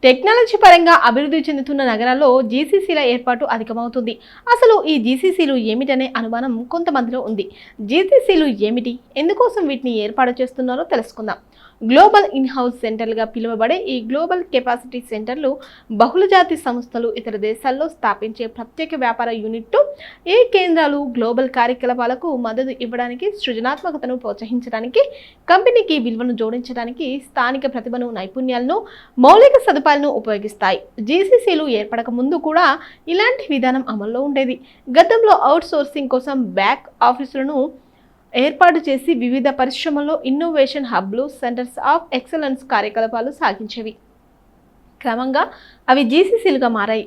Technology పరంగా అభివృద్ధి చెందుతున్న నగరాల్లో జీసీసీల ఏర్పాటు అధికమవుతుంది. అసలు ఈ జీసీసీలు ఏమిటనే అనుమానం కొంతమందిలో ఉంది. జీసీసీలు ఏమిటి, ఎందుకోసం వీటిని ఏర్పాటు చేస్తున్నారో తెలుసుకుందాం. గ్లోబల్ ఇన్-హౌస్ సెంటర్లుగా పిలువబడే ఈ గ్లోబల్ కెపాసిటీ సెంటర్లు బహుళజాతి సంస్థలు ఇతర దేశాల్లో స్థాపించే ప్రత్యేక వ్యాపార యూనిట్లు. ఈ కేంద్రాలు గ్లోబల్ కార్యకలాపాలకు మద్దతు ఇవ్వడానికి, సృజనాత్మకతను ప్రోత్సహించడానికి, కంపెనీకి విలువను జోడించడానికి, స్థానిక ప్రతిభను, నైపుణ్యాలను, మౌలిక సదుపాయాలను ఉపయోగిస్తాయి. జీసీసీలు ఏర్పడక ముందు కూడా ఇలాంటి విధానం అమల్లో ఉండేది. గతంలో అవుట్ సోర్సింగ్ కోసం బ్యాక్ ఆఫీసులను ఏర్పాటు చేసి వివిధ పరిశ్రమల్లో ఇన్నోవేషన్ హబ్లు, సెంటర్స్ ఆఫ్ ఎక్సలెన్స్ కార్యకలాపాలు సాగించేవి. క్రమంగా అవి జీసీసీలుగా మారాయి.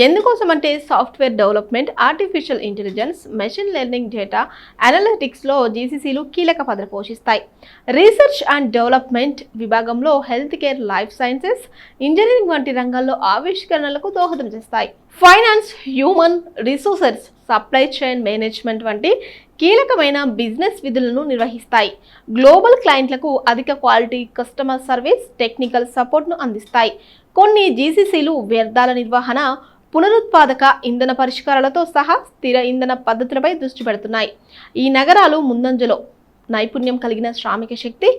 ఎందుకోసం అంటే software development, artificial intelligence, machine learning, data అనలిటిక్స్లో జీసీసీలు కీలక పాత్ర పోషిస్తాయి. రీసెర్చ్ అండ్ డెవలప్మెంట్ విభాగంలో health care, life sciences, engineering వంటి రంగాల్లో ఆవిష్కరణలకు దోహదం చేస్తాయి. Finance, human resources, supply chain management వంటి కీలకమైన బిజినెస్ విధులను నిర్వహిస్తాయి. గ్లోబల్ క్లయింట్లకు అధిక క్వాలిటీ కస్టమర్ సర్వీస్, టెక్నికల్ సపోర్ట్ను అందిస్తాయి. కొన్ని జీసీసీలు వ్యర్థాల నిర్వహణ, పునరుత్పాదక ఇంధన పరిష్కారాలతో సహా స్థిర ఇంధన పద్ధతులపై దృష్టి పెడుతున్నాయి. ఈ నగరాలు ముందంజలో నైపుణ్యం కలిగిన శ్రామిక శక్తి,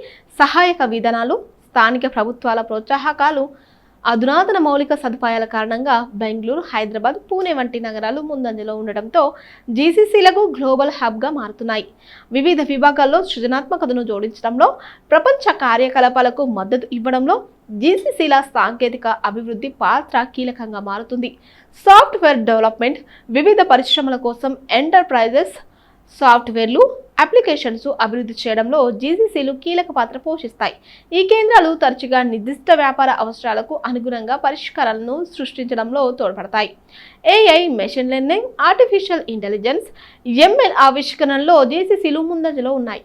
సహాయక విధానాలు, స్థానిక ప్రభుత్వాల ప్రోత్సాహకాలు, అధునాతన మౌలిక సదుపాయాల కారణంగా బెంగళూరు, హైదరాబాద్, పూణే వంటి నగరాలు ముందంజలో ఉండడంతో జీసీసీలకు గ్లోబల్ హబ్గా మారుతున్నాయి. వివిధ విభాగాల్లో సృజనాత్మకతను జోడించడంలో, ప్రపంచ కార్యకలాపాలకు మద్దతు ఇవ్వడంలో జీసీసీల సాంకేతిక అభివృద్ధి పాత్ర కీలకంగా మారుతుంది. సాఫ్ట్వేర్ డెవలప్మెంట్, వివిధ పరిశ్రమల కోసం ఎంటర్ప్రైజెస్ సాఫ్ట్వేర్లు, అప్లికేషన్స్ అభివృద్ధి చేయడంలో జీసీసీలు కీలక పాత్ర పోషిస్తాయి. ఈ కేంద్రాలు తరచుగా నిర్దిష్ట వ్యాపార అవసరాలకు అనుగుణంగా పరిష్కారాలను సృష్టించడంలో తోడ్పడతాయి. AI, machine learning, artificial intelligence, ML ఆవిష్కరణలో జీసీసీలు ముందంజలో ఉన్నాయి.